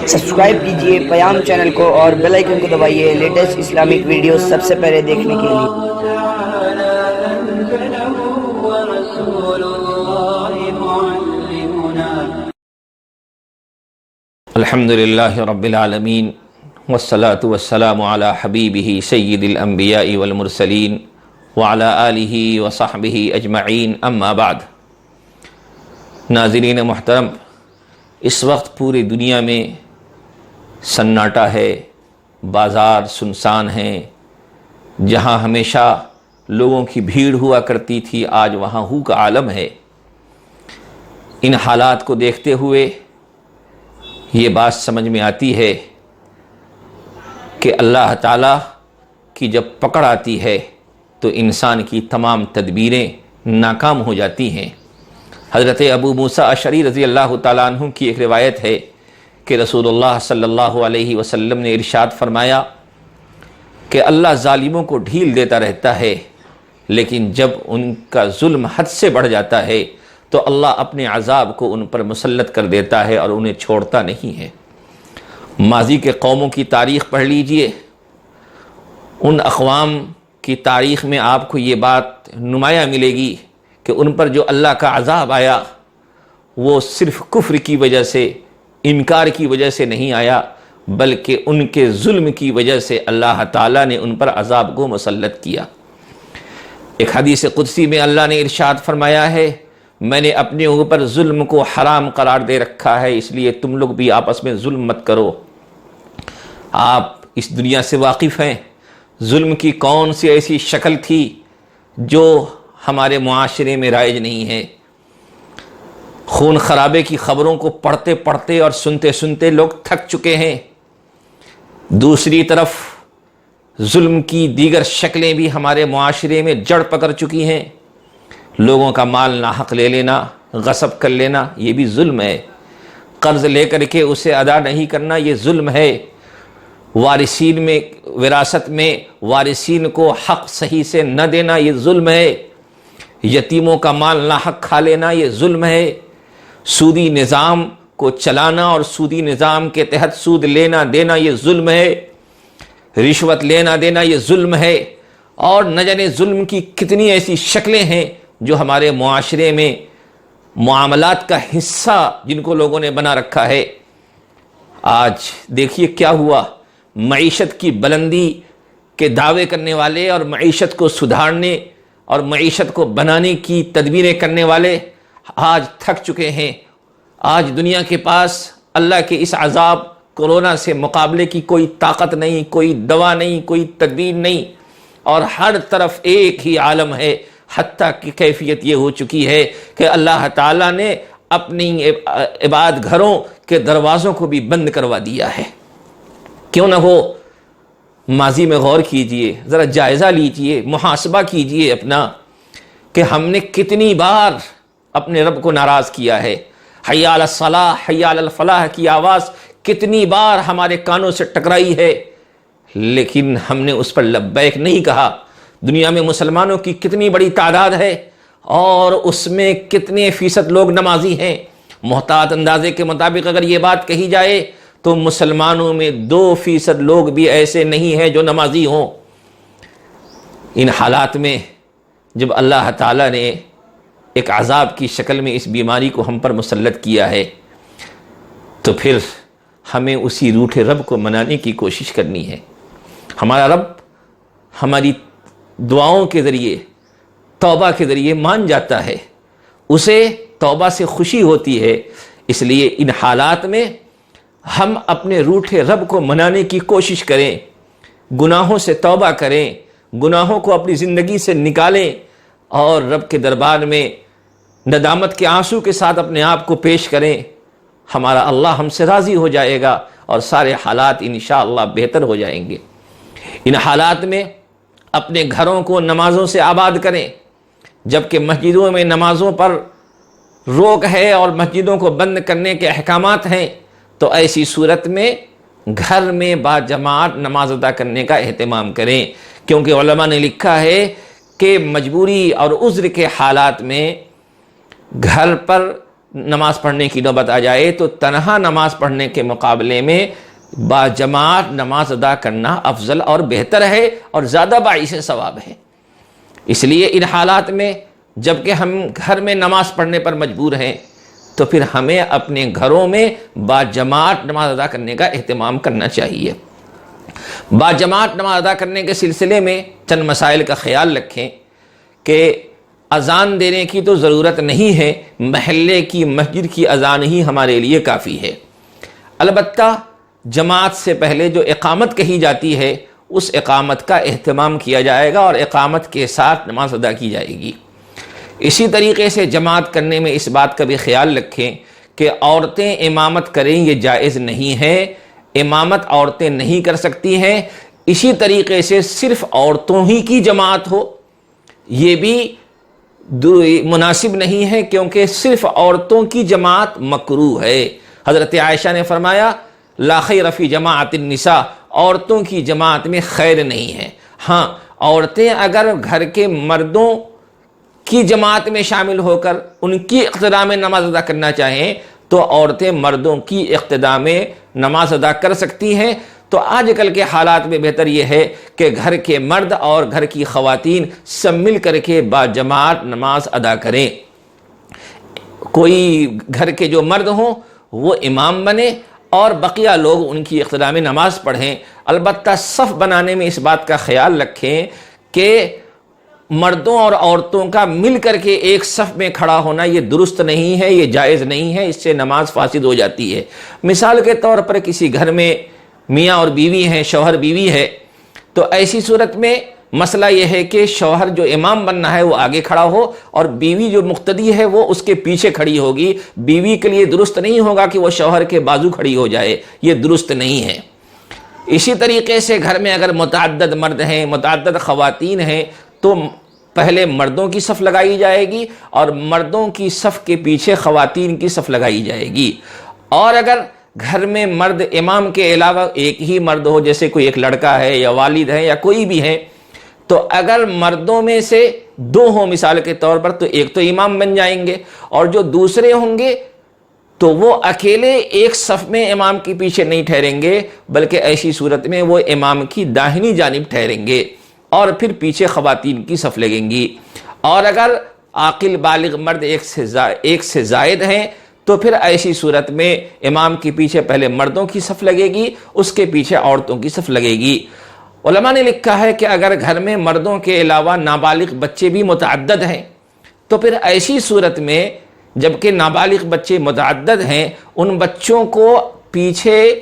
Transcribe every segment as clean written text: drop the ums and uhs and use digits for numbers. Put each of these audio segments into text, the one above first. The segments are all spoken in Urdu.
سبسکرائب کیجئے پیام چینل کو اور بیل آئیکن کو دبائیے لیٹسٹ اسلامک ویڈیوز سب سے پہلے دیکھنے کے لیے۔ الحمدللہ رب العالمین والصلاة والسلام علی حبیبہ سید الانبیاء والمرسلین وعلی آلہ وصحبہ اجمعین، اما بعد۔ ناظرین محترم، اس وقت پوری دنیا میں سناٹا ہے، بازار سنسان ہیں۔ جہاں ہمیشہ لوگوں کی بھیڑ ہوا کرتی تھی، آج وہاں ہو کا عالم ہے۔ ان حالات کو دیکھتے ہوئے یہ بات سمجھ میں آتی ہے کہ اللہ تعالیٰ کی جب پکڑ آتی ہے تو انسان کی تمام تدبیریں ناکام ہو جاتی ہیں۔ حضرت ابو موسیٰ اشعری رضی اللہ تعالیٰ عنہ کی ایک روایت ہے کہ رسول اللہ صلی اللہ علیہ وسلم نے ارشاد فرمایا کہ اللہ ظالموں کو ڈھیل دیتا رہتا ہے، لیکن جب ان کا ظلم حد سے بڑھ جاتا ہے تو اللہ اپنے عذاب کو ان پر مسلط کر دیتا ہے اور انہیں چھوڑتا نہیں ہے۔ ماضی کے قوموں کی تاریخ پڑھ لیجئے، ان اقوام کی تاریخ میں آپ کو یہ بات نمایاں ملے گی کہ ان پر جو اللہ کا عذاب آیا وہ صرف کفر کی وجہ سے، انکار کی وجہ سے نہیں آیا، بلکہ ان کے ظلم کی وجہ سے اللہ تعالیٰ نے ان پر عذاب کو مسلط کیا۔ ایک حدیث قدسی میں اللہ نے ارشاد فرمایا ہے، میں نے اپنے اوپر ظلم کو حرام قرار دے رکھا ہے، اس لیے تم لوگ بھی آپس میں ظلم مت کرو۔ آپ اس دنیا سے واقف ہیں، ظلم کی کون سی ایسی شکل تھی جو ہمارے معاشرے میں رائج نہیں ہے۔ خون خرابے کی خبروں کو پڑھتے پڑھتے اور سنتے سنتے لوگ تھک چکے ہیں۔ دوسری طرف ظلم کی دیگر شکلیں بھی ہمارے معاشرے میں جڑ پکڑ چکی ہیں۔ لوگوں کا مال ناحق لے لینا، غصب کر لینا، یہ بھی ظلم ہے۔ قرض لے کر کے اسے ادا نہیں کرنا، یہ ظلم ہے۔ وارثین میں، وراثت میں وارثین کو حق صحیح سے نہ دینا، یہ ظلم ہے۔ یتیموں کا مال ناحق کھا لینا، یہ ظلم ہے۔ سودی نظام کو چلانا اور سودی نظام کے تحت سود لینا دینا، یہ ظلم ہے۔ رشوت لینا دینا، یہ ظلم ہے۔ اور نہ جانے ظلم کی کتنی ایسی شکلیں ہیں جو ہمارے معاشرے میں معاملات کا حصہ جن کو لوگوں نے بنا رکھا ہے۔ آج دیکھیے کیا ہوا، معیشت کی بلندی کے دعوے کرنے والے اور معیشت کو سدھارنے اور معیشت کو بنانے کی تدبیریں کرنے والے آج تھک چکے ہیں۔ آج دنیا کے پاس اللہ کے اس عذاب کورونا سے مقابلے کی کوئی طاقت نہیں، کوئی دوا نہیں، کوئی تدبیر نہیں، اور ہر طرف ایک ہی عالم ہے۔ حتیٰ کہ کیفیت یہ ہو چکی ہے کہ اللہ تعالیٰ نے اپنی عباد گھروں کے دروازوں کو بھی بند کروا دیا ہے۔ کیوں نہ ہو، ماضی میں غور کیجئے، ذرا جائزہ لیجئے، محاسبہ کیجئے اپنا کہ ہم نے کتنی بار اپنے رب کو ناراض کیا ہے۔ حی علی الصلاح، حی علی الفلاح کی آواز کتنی بار ہمارے کانوں سے ٹکرائی ہے، لیکن ہم نے اس پر لبیک نہیں کہا۔ دنیا میں مسلمانوں کی کتنی بڑی تعداد ہے اور اس میں کتنے فیصد لوگ نمازی ہیں۔ محتاط اندازے کے مطابق اگر یہ بات کہی جائے تو مسلمانوں میں 2% لوگ بھی ایسے نہیں ہیں جو نمازی ہوں۔ ان حالات میں جب اللہ تعالیٰ نے ایک عذاب کی شکل میں اس بیماری کو ہم پر مسلط کیا ہے تو پھر ہمیں اسی روٹھے رب کو منانے کی کوشش کرنی ہے۔ ہمارا رب ہماری دعاؤں کے ذریعے، توبہ کے ذریعے مان جاتا ہے، اسے توبہ سے خوشی ہوتی ہے۔ اس لیے ان حالات میں ہم اپنے روٹھے رب کو منانے کی کوشش کریں، گناہوں سے توبہ کریں، گناہوں کو اپنی زندگی سے نکالیں اور رب کے دربار میں ندامت کے آنسو کے ساتھ اپنے آپ کو پیش کریں۔ ہمارا اللہ ہم سے راضی ہو جائے گا اور سارے حالات انشاءاللہ بہتر ہو جائیں گے۔ ان حالات میں اپنے گھروں کو نمازوں سے آباد کریں، جبکہ مسجدوں میں نمازوں پر روک ہے اور مسجدوں کو بند کرنے کے احکامات ہیں، تو ایسی صورت میں گھر میں با جماعت نماز ادا کرنے کا اہتمام کریں، کیونکہ علماء نے لکھا ہے کہ مجبوری اور عذر کے حالات میں گھر پر نماز پڑھنے کی نوبت آ جائے تو تنہا نماز پڑھنے کے مقابلے میں باجماعت نماز ادا کرنا افضل اور بہتر ہے اور زیادہ باعث ثواب ہے۔ اس لیے ان حالات میں جب کہ ہم گھر میں نماز پڑھنے پر مجبور ہیں تو پھر ہمیں اپنے گھروں میں باجماعت نماز ادا کرنے کا اہتمام کرنا چاہیے۔ باجماعت نماز ادا کرنے کے سلسلے میں چند مسائل کا خیال رکھیں کہ اذان دینے کی تو ضرورت نہیں ہے، محلے کی مسجد کی اذان ہی ہمارے لیے کافی ہے۔ البتہ جماعت سے پہلے جو اقامت کہی جاتی ہے اس اقامت کا اہتمام کیا جائے گا اور اقامت کے ساتھ نماز ادا کی جائے گی۔ اسی طریقے سے جماعت کرنے میں اس بات کا بھی خیال رکھیں کہ عورتیں امامت کریں یہ جائز نہیں ہے، امامت عورتیں نہیں کر سکتی ہیں۔ اسی طریقے سے صرف عورتوں ہی کی جماعت ہو یہ بھی مناسب نہیں ہے، کیونکہ صرف عورتوں کی جماعت مکروہ ہے۔ حضرت عائشہ نے فرمایا لا خیر فی جماعت النساء، عورتوں کی جماعت میں خیر نہیں ہے۔ ہاں، عورتیں اگر گھر کے مردوں کی جماعت میں شامل ہو کر ان کی اقتداء میں نماز ادا کرنا چاہیں تو عورتیں مردوں کی اقتداء میں نماز ادا کر سکتی ہیں۔ تو آج کل کے حالات میں بہتر یہ ہے کہ گھر کے مرد اور گھر کی خواتین سب مل کر کے باجماعت نماز ادا کریں۔ کوئی گھر کے جو مرد ہوں وہ امام بنے اور بقیہ لوگ ان کی اقتداء میں نماز پڑھیں۔ البتہ صف بنانے میں اس بات کا خیال رکھیں کہ مردوں اور عورتوں کا مل کر کے ایک صف میں کھڑا ہونا یہ درست نہیں ہے، یہ جائز نہیں ہے، اس سے نماز فاسد ہو جاتی ہے۔ مثال کے طور پر کسی گھر میں میاں اور بیوی ہیں، شوہر بیوی ہے، تو ایسی صورت میں مسئلہ یہ ہے کہ شوہر جو امام بننا ہے وہ آگے کھڑا ہو اور بیوی جو مقتدی ہے وہ اس کے پیچھے کھڑی ہوگی۔ بیوی کے لیے درست نہیں ہوگا کہ وہ شوہر کے بازو کھڑی ہو جائے، یہ درست نہیں ہے۔ اسی طریقے سے گھر میں اگر متعدد مرد ہیں، متعدد خواتین ہیں تو پہلے مردوں کی صف لگائی جائے گی اور مردوں کی صف کے پیچھے خواتین کی صف لگائی جائے گی۔ اور اگر گھر میں مرد امام کے علاوہ ایک ہی مرد ہو، جیسے کوئی ایک لڑکا ہے یا والد ہے یا کوئی بھی ہے، تو اگر مردوں میں سے دو ہوں مثال کے طور پر تو ایک تو امام بن جائیں گے اور جو دوسرے ہوں گے تو وہ اکیلے ایک صف میں امام کے پیچھے نہیں ٹھہریں گے، بلکہ ایسی صورت میں وہ امام کی داہنی جانب ٹھہریں گے اور پھر پیچھے خواتین کی صف لگیں گی۔ اور اگر عاقل بالغ مرد ایک سے زائد ہیں تو پھر ایسی صورت میں امام کے پیچھے پہلے مردوں کی صف لگے گی، اس کے پیچھے عورتوں کی صف لگے گی۔ علماء نے لکھا ہے کہ اگر گھر میں مردوں کے علاوہ نابالغ بچے بھی متعدد ہیں تو پھر ایسی صورت میں جبکہ نابالغ بچے متعدد ہیں ان بچوں کو پیچھے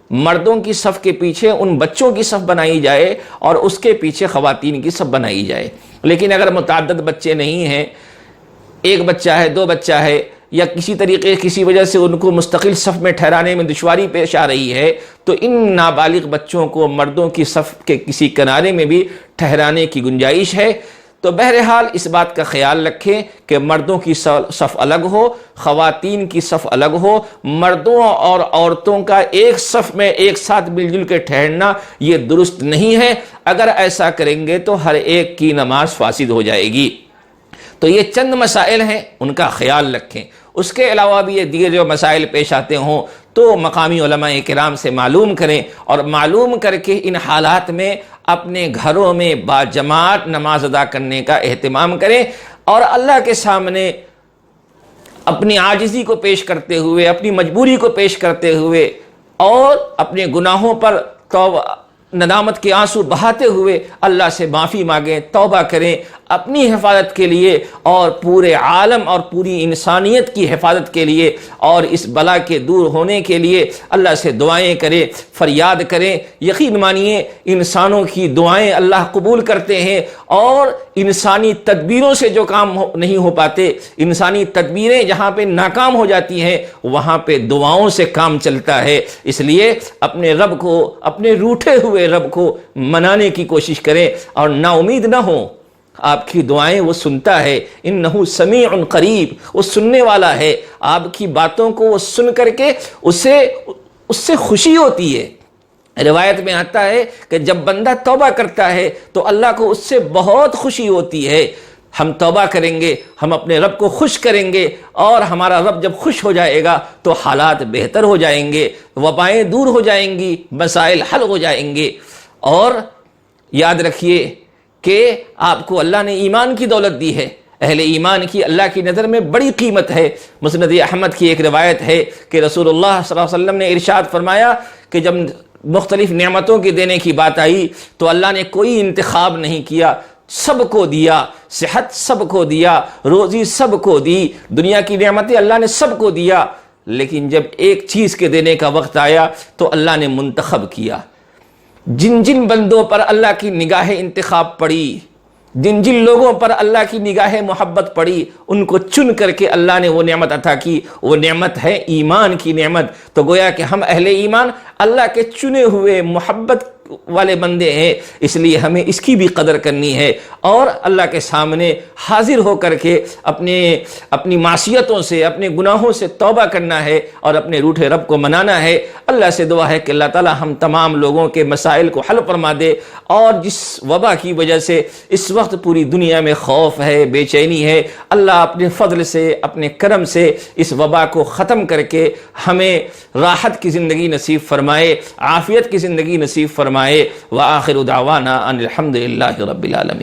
مردوں کی صف کے پیچھے ان بچوں کی صف بنائی جائے اور اس کے پیچھے خواتین کی صف بنائی جائے۔ لیکن اگر متعدد بچے نہیں ہیں، ایک بچہ ہے، دو بچہ ہے، یا کسی طریقے کسی وجہ سے ان کو مستقل صف میں ٹھہرانے میں دشواری پیش آ رہی ہے تو ان نابالغ بچوں کو مردوں کی صف کے کسی کنارے میں بھی ٹھہرانے کی گنجائش ہے۔ تو بہرحال اس بات کا خیال رکھیں کہ مردوں کی صف الگ ہو، خواتین کی صف الگ ہو۔ مردوں اور عورتوں کا ایک صف میں ایک ساتھ مل جل کے ٹھہرنا یہ درست نہیں ہے۔ اگر ایسا کریں گے تو ہر ایک کی نماز فاسد ہو جائے گی۔ تو یہ چند مسائل ہیں، ان کا خیال رکھیں۔ اس کے علاوہ بھی یہ دیگر جو مسائل پیش آتے ہوں تو مقامی علماء کرام سے معلوم کریں اور معلوم کر کے ان حالات میں اپنے گھروں میں باجماعت نماز ادا کرنے کا اہتمام کریں اور اللہ کے سامنے اپنی عاجزی کو پیش کرتے ہوئے، اپنی مجبوری کو پیش کرتے ہوئے اور اپنے گناہوں پر ندامت کے آنسو بہاتے ہوئے اللہ سے معافی مانگیں، توبہ کریں اپنی حفاظت کے لیے اور پورے عالم اور پوری انسانیت کی حفاظت کے لیے اور اس بلا کے دور ہونے کے لیے اللہ سے دعائیں کریں، فریاد کریں۔ یقین مانیے انسانوں کی دعائیں اللہ قبول کرتے ہیں اور انسانی تدبیروں سے جو کام نہیں ہو پاتے، انسانی تدبیریں جہاں پہ ناکام ہو جاتی ہیں وہاں پہ دعاؤں سے کام چلتا ہے۔ اس لیے اپنے رب کو، اپنے روٹھے ہوئے رب کو منانے کی کوشش کریں اور نا امید نہ ہوں، آپ کی دعائیں وہ سنتا ہے، انہو سمیع قریب، وہ سننے والا ہے۔ آپ کی باتوں کو وہ سن کر کے اس سے خوشی ہوتی ہے۔ روایت میں آتا ہے کہ جب بندہ توبہ کرتا ہے تو اللہ کو اس سے بہت خوشی ہوتی ہے۔ ہم توبہ کریں گے، ہم اپنے رب کو خوش کریں گے، اور ہمارا رب جب خوش ہو جائے گا تو حالات بہتر ہو جائیں گے، وبائیں دور ہو جائیں گی، مسائل حل ہو جائیں گے۔ اور یاد رکھیے کہ آپ کو اللہ نے ایمان کی دولت دی ہے، اہل ایمان کی اللہ کی نظر میں بڑی قیمت ہے۔ مسند احمد کی ایک روایت ہے کہ رسول اللہ صلی اللہ علیہ وسلم نے ارشاد فرمایا کہ جب مختلف نعمتوں کی دینے کی بات آئی تو اللہ نے کوئی انتخاب نہیں کیا، سب کو دیا، صحت سب کو دیا، روزی سب کو دی، دنیا کی نعمتیں اللہ نے سب کو دیا، لیکن جب ایک چیز کے دینے کا وقت آیا تو اللہ نے منتخب کیا۔ جن جن بندوں پر اللہ کی نگاہ انتخاب پڑی، جن جن لوگوں پر اللہ کی نگاہ محبت پڑی، ان کو چن کر کے اللہ نے وہ نعمت عطا کی، وہ نعمت ہے ایمان کی نعمت۔ تو گویا کہ ہم اہل ایمان اللہ کے چنے ہوئے محبت والے بندے ہیں، اس لیے ہمیں اس کی بھی قدر کرنی ہے، اور اللہ کے سامنے حاضر ہو کر کے اپنی معصیتوں سے، اپنے گناہوں سے توبہ کرنا ہے، اور اپنے روٹھے رب کو منانا ہے۔ اللہ سے دعا ہے کہ اللہ تعالی ہم تمام لوگوں کے مسائل کو حل فرما دے، اور جس وبا کی وجہ سے اس وقت پوری دنیا میں خوف ہے، بے چینی ہے، اللہ اپنے فضل سے، اپنے کرم سے اس وبا کو ختم کر کے ہمیں راحت کی زندگی نصیب فرمائے، عافیت کی زندگی نصیب فرمائے۔ وآخر دعوانا ان الحمد للہ رب العالمین۔